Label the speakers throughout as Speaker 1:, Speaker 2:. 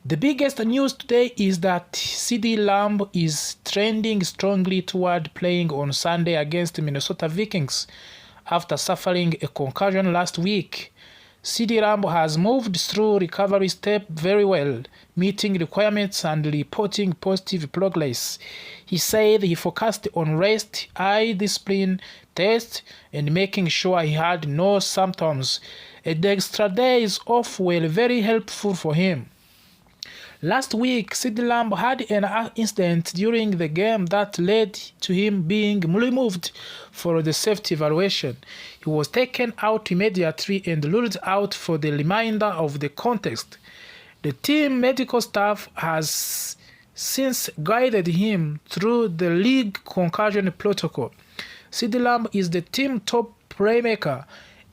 Speaker 1: The biggest news today is that CeeDee Lamb is trending strongly toward playing on Sunday against the Minnesota Vikings after suffering a concussion last week. CeeDee Lamb has moved through recovery step very well, meeting requirements and reporting positive progress. He said he focused on rest, eye discipline, test, and making sure he had no symptoms. The extra days off were very helpful for him. Last week, CeeDee Lamb had an incident during the game that led to him being removed for the safety evaluation. He was taken out immediately and ruled out for the remainder of the contest. The team medical staff has since guided him through the league concussion protocol. CeeDee Lamb is the team top playmaker.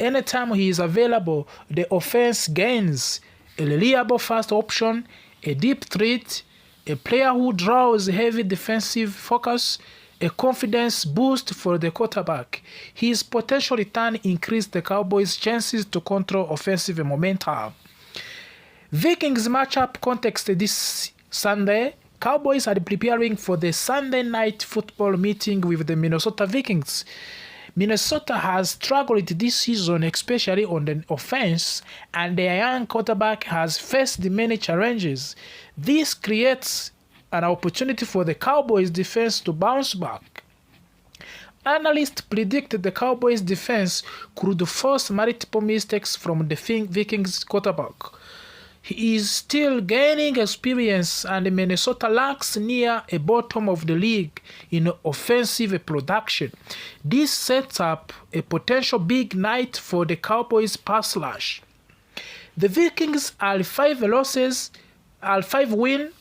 Speaker 1: Anytime he is available, the offense gains a reliable fast option, a deep threat, a player who draws heavy defensive focus, a confidence boost for the quarterback. His potential return increased the Cowboys' chances to control offensive momentum. Vikings matchup context this Sunday. Cowboys are preparing for the Sunday night football meeting with the Minnesota Vikings. Minnesota has struggled this season, especially on the offense, and their young quarterback has faced many challenges. This creates an opportunity for the Cowboys defense to bounce back. Analysts predict the Cowboys defense could force multiple mistakes from the Vikings quarterback. He is still gaining experience, and Minnesota lacks near a bottom of the league in offensive production. This sets up a potential big night for the Cowboys pass rush. The Vikings are 5 wins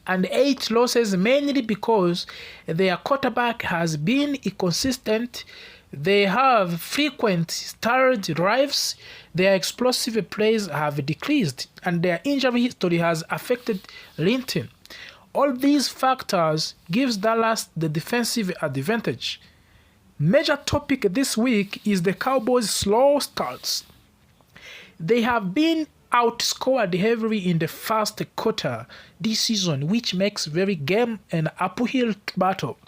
Speaker 1: and 8 losses, mainly because their quarterback has been inconsistent. They have frequent starred drives, their explosive plays have decreased, and their injury history has affected Linton. All these factors gives Dallas the defensive advantage. Major topic this week is the Cowboys' slow starts. They have been outscored heavily in the first quarter this season, which makes very game an uphill battle.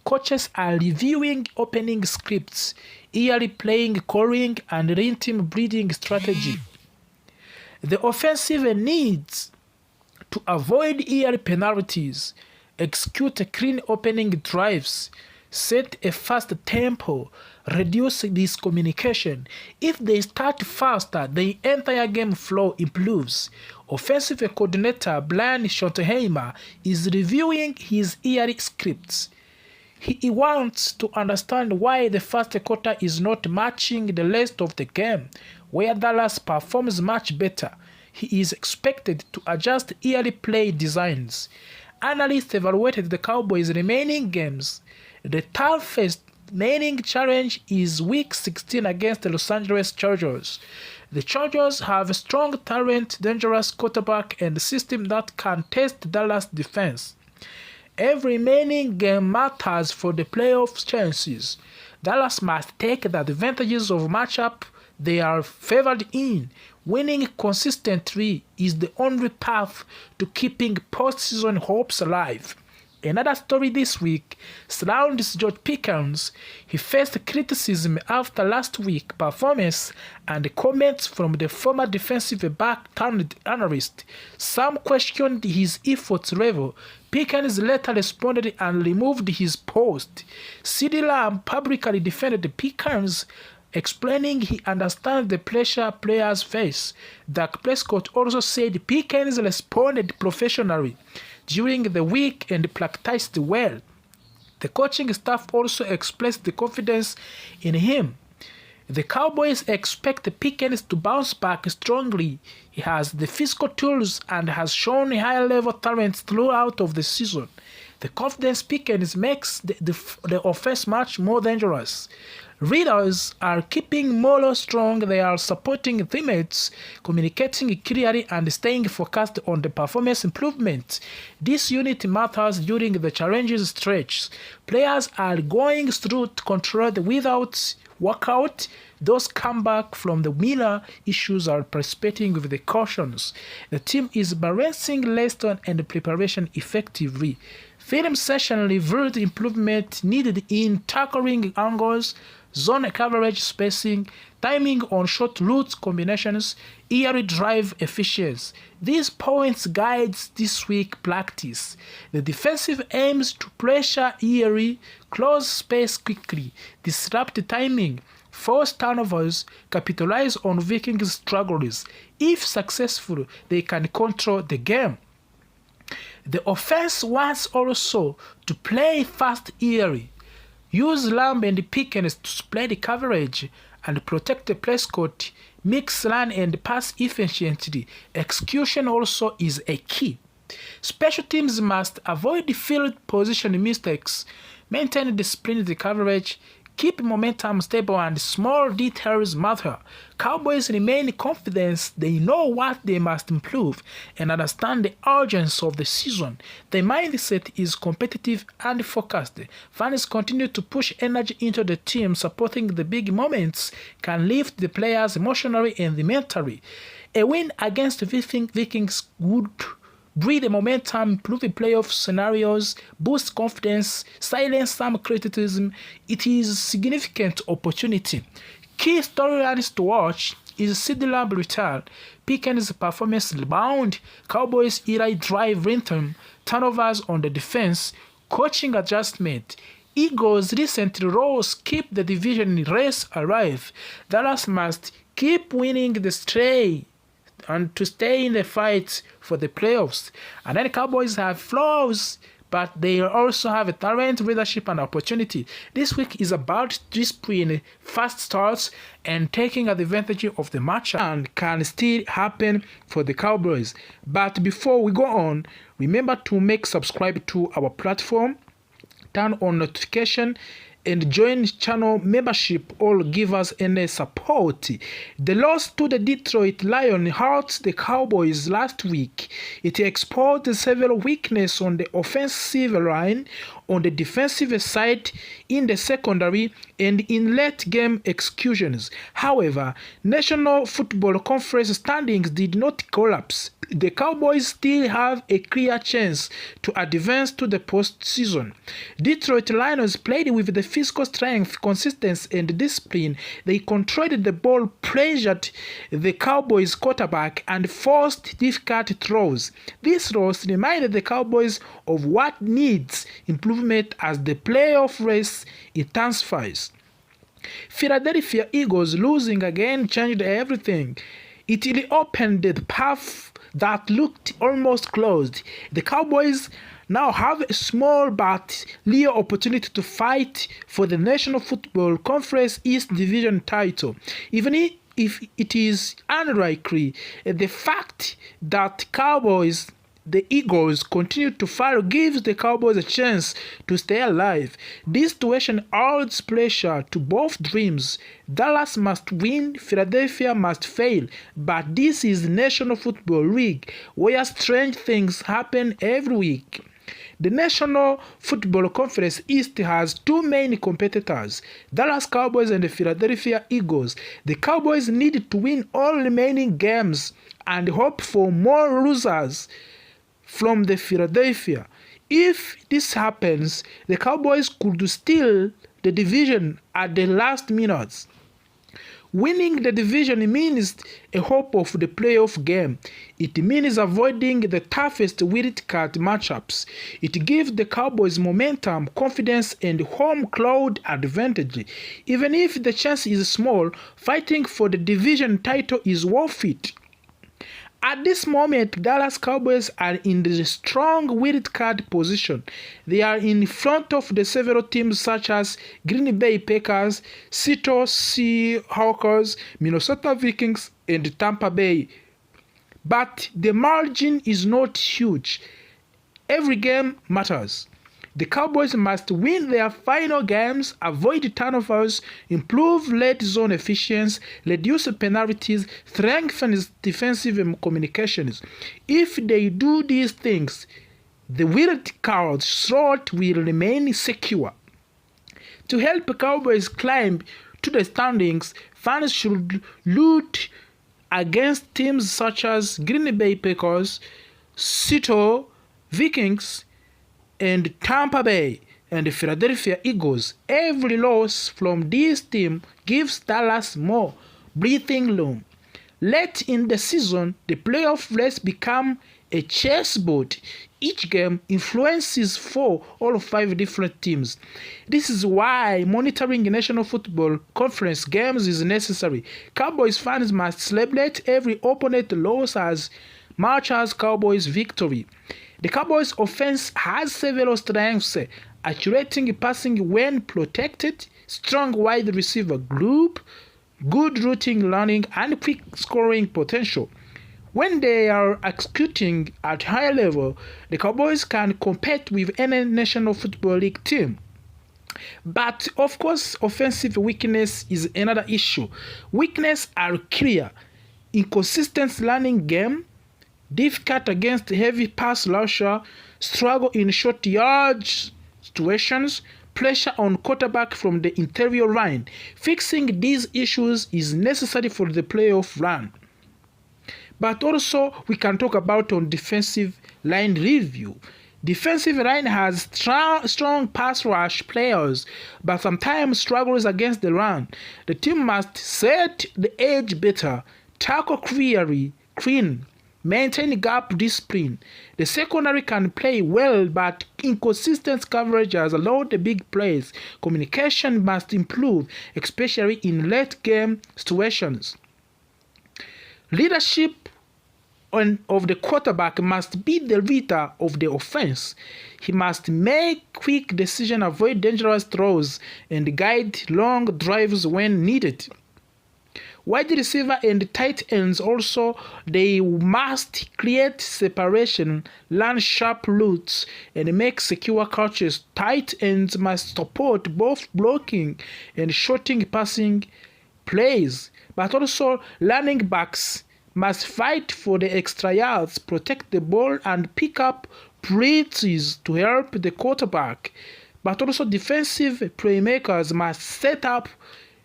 Speaker 1: Coaches are reviewing opening scripts, early playing calling, and rhythm breeding strategy. The offensive needs to avoid early penalties, execute clean opening drives, set a fast tempo, reduce miscommunication. If they start faster, the entire game flow improves. Offensive coordinator Brian Schottenheimer is reviewing his early scripts. He wants to understand why the first quarter is not matching the rest of the game, where Dallas performs much better. He is expected to adjust early play designs. Analysts evaluated the Cowboys' remaining games. The toughest remaining challenge is Week 16 against the Los Angeles Chargers. The Chargers have a strong talent, dangerous quarterback, and a system that can test Dallas' defense. Every remaining game matters for the playoff chances. Dallas must take the advantages of matchup they are favored in. Winning consistently is the only path to keeping postseason hopes alive. Another story this week surrounds George Pickens. He faced criticism after last week's performance and comments from the former defensive back-turned analyst. Some questioned his effort level. Pickens later responded and removed his post. CeeDee Lamb publicly defended Pickens, explaining he understands the pressure players face. Dak Prescott also said Pickens responded professionally during the week and practiced well. The coaching staff also expressed the confidence in him. The Cowboys expect Pickens to bounce back strongly. He has the physical tools and has shown high-level talent throughout of the season. The confidence Pickens makes the offense much more dangerous. Leaders are keeping morale strong, they are supporting teammates, communicating clearly, and staying focused on the performance improvement. This unit matters during the challenges stretch. Players are going through control without workout. Those come back from the Miller issues are participating with the cautions. The team is balancing lesson and preparation effectively. Film session revealed improvement needed in tackling angles, zone coverage spacing, timing on short route combinations, early drive efficiency. These points guides this week practice. The defensive aims to pressure early, close space quickly, disrupt timing, force turnovers, capitalize on Vikings' struggles. If successful, they can control the game. The offense wants also to play fast early. Use Lamb and Pickens to spread coverage and protect Prescott. Mix run and pass efficiently. Execution also is a key. Special teams must avoid field position mistakes, maintain disciplined coverage, keep momentum stable, and small details matter. Cowboys remain confident they know what they must improve and understand the urgency of the season. Their mindset is competitive and focused. Fans continue to push energy into the team. Supporting the big moments can lift the players emotionally and mentally. A win against Vikings would breathe momentum, improve playoff scenarios, boost confidence, silence some criticism. It is a significant opportunity. Key storylines to watch is CeeDee Lamb return, Pickens' performance rebound, Cowboys' early drive rhythm, turnovers on the defense, coaching adjustment. Eagles' recent roles keep the division race alive. Dallas must keep winning the stray and to stay in the fight for the playoffs. And then Cowboys have flaws, but they also have a talent, leadership, and opportunity. This week is about discipline, fast starts, and taking advantage of the matchup, and can still happen for the Cowboys. But before we go on, remember to subscribe to our platform, turn on notification, and join channel membership or give us any support. The loss to the Detroit Lions hurt the Cowboys last week. It exposed several weaknesses on the offensive line, on the defensive side, in the secondary, and in late-game executions. However, National Football Conference standings did not collapse. The Cowboys still have a clear chance to advance to the postseason. Detroit Lions played with the physical strength, consistency, and discipline. They controlled the ball, pressured the Cowboys quarterback, and forced difficult throws. This loss reminded the Cowboys of what needs improvement as the playoff race intensifies. Philadelphia Eagles losing again changed everything. It reopened the path that looked almost closed. The Cowboys now have a small but real opportunity to fight for the National Football Conference East Division title. Even if it is unlikely, the fact that the Eagles continue to fall gives the Cowboys a chance to stay alive. This situation adds pressure to both dreams. Dallas must win, Philadelphia must fail, but this is the National Football League, where strange things happen every week. The National Football Conference East has two main competitors, Dallas Cowboys and the Philadelphia Eagles. The Cowboys need to win all remaining games and hope for more losers from the Philadelphia. If this happens, the Cowboys could steal the division at the last minutes. Winning the division means a hope of the playoff game. It means avoiding the toughest wildcard matchups. It gives the Cowboys momentum, confidence, and home crowd advantage. Even if the chance is small, fighting for the division title is worth it. At this moment, Dallas Cowboys are in the strong wildcard position. They are in front of the several teams such as Green Bay Packers, Seattle Seahawks, Minnesota Vikings, and Tampa Bay. But the margin is not huge. Every game matters. The Cowboys must win their final games, avoid turnovers, improve red zone efficiency, reduce penalties, strengthen defensive communications. If they do these things, the wild card slot will remain secure. To help the Cowboys climb to the standings, fans should root against teams such as Green Bay Packers, Seattle Vikings, and Tampa Bay and Philadelphia Eagles. Every loss from this team gives Dallas more breathing room. Late in the season, the playoff race becomes a chessboard. Each game influences 4 or 5 different teams. This is why monitoring National Football Conference games is necessary. Cowboys fans must celebrate every opponent loss as much as Cowboys victory. The Cowboys offense has several strengths: accurate passing when protected, strong wide receiver group, good routing running, and quick scoring potential. When they are executing at high level, the Cowboys can compete with any National Football League team. But of course, offensive weakness is another issue. Weaknesses are clear: inconsistent running game, difficult against heavy pass rusher, struggle in short yardage situations, pressure on quarterback from the interior line. Fixing these issues is necessary for the playoff run. But also, we can talk about on defensive line review. Defensive line has strong pass rush players, but sometimes struggles against the run. The team must set the edge better, tackle clean, maintain gap discipline. The secondary can play well, but inconsistent coverage has allowed the big plays. Communication must improve, especially in late game situations. Leadership of the quarterback must be the leader of the offense. He must make quick decisions, avoid dangerous throws, and guide long drives when needed. Wide receiver and tight ends also, they must create separation, run sharp routes, and make secure catches. Tight ends must support both blocking and shorting passing plays, but also running backs must fight for the extra yards, protect the ball, and pick up blitzes to help the quarterback. But also defensive playmakers must set up.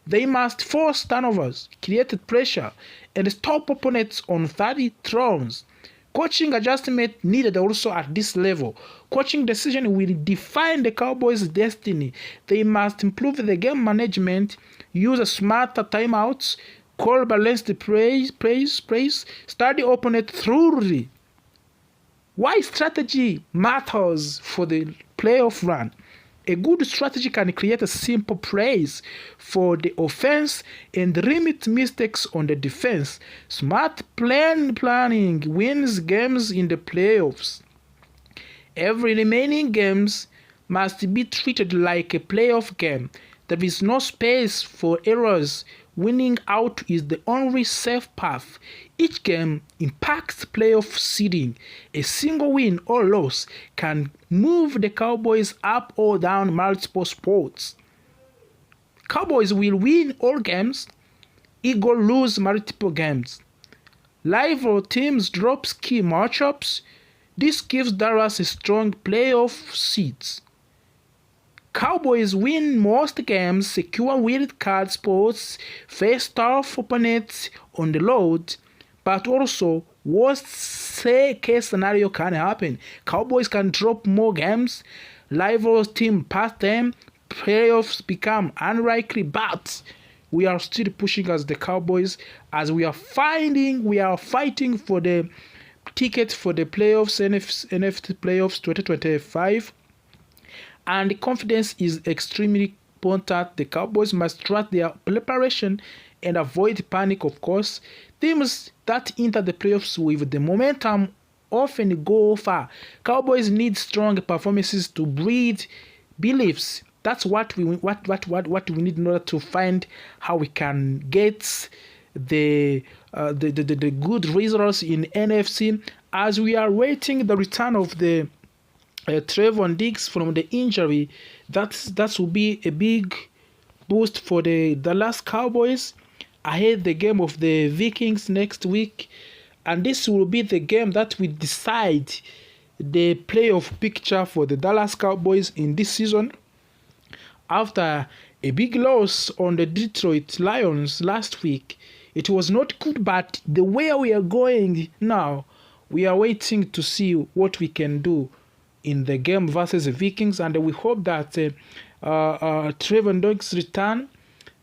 Speaker 1: They must force turnovers, create pressure, and stop opponents on 30 throws. Coaching adjustment needed also at this level. Coaching decision will define the Cowboys' destiny. They must improve the game management, use smarter timeouts, call balanced plays, study opponent thoroughly. Why strategy matters for the playoff run? A good strategy can create a simple plays for the offense and limit mistakes on the defense. Smart planning wins games in the playoffs. Every remaining games must be treated like a playoff game. There is no space for errors. Winning out is the only safe path. Each game impacts playoff seeding. A single win or loss can move the Cowboys up or down multiple spots. Cowboys will win all games. Eagles lose multiple games. Rival teams drop key matchups. This gives Dallas a strong playoff seeds. Cowboys win most games, secure wild card spots, face tough opponents on the road, but also worst case scenario can happen. Cowboys can drop more games, rivals team pass them, playoffs become unlikely, but we are still pushing as the Cowboys as we are fighting for the ticket for the playoffs, NFC playoffs 2025. And confidence is extremely important. The Cowboys must trust their preparation and avoid panic, of course. Teams that enter the playoffs with the momentum often go far. Cowboys need strong performances to breed beliefs. That's what we need in order to find how we can get the good results in NFC as we are waiting the return of the Trevon Diggs from the injury, that will be a big boost for the Dallas Cowboys ahead the game of the Vikings next week. And this will be the game that will decide the playoff picture for the Dallas Cowboys in this season. After a big loss on the Detroit Lions last week, it was not good, but the way we are going now, we are waiting to see what we can do in the game versus the Vikings, and we hope that Trevon Diggs' return,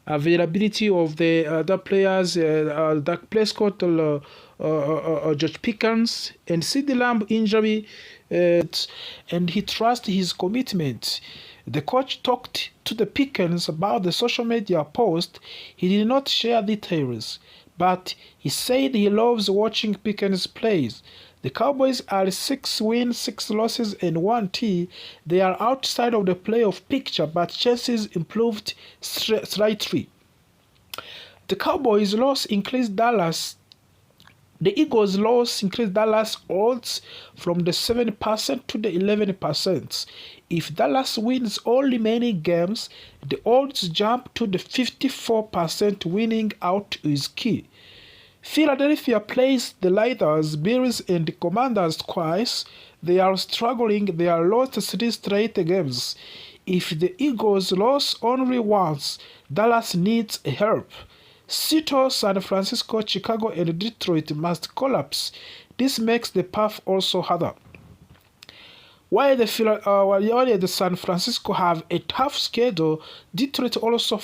Speaker 1: availability of the other players, Dak Prescott, George Pickens, and CeeDee Lamb injury, and he trusts his commitment. The coach talked to the Pickens about the social media post. He did not share details, but he said he loves watching Pickens plays. The Cowboys are 6 wins, 6 losses, and 1 T. They are outside of the playoff picture, but chances improved slightly. The Cowboys' loss increased Dallas. The Eagles' loss increased Dallas odds from the 7% to the 11%. If Dallas wins all remaining games, the odds jump to the 54% winning out is key. Philadelphia plays the Raiders, Bills, and the Commanders twice. They are struggling. They are lost 3 straight games. If the Eagles lose only once, Dallas needs help. Seattle, San Francisco, Chicago, and Detroit must collapse. This makes the path also harder. While the San Francisco have a tough schedule, Detroit also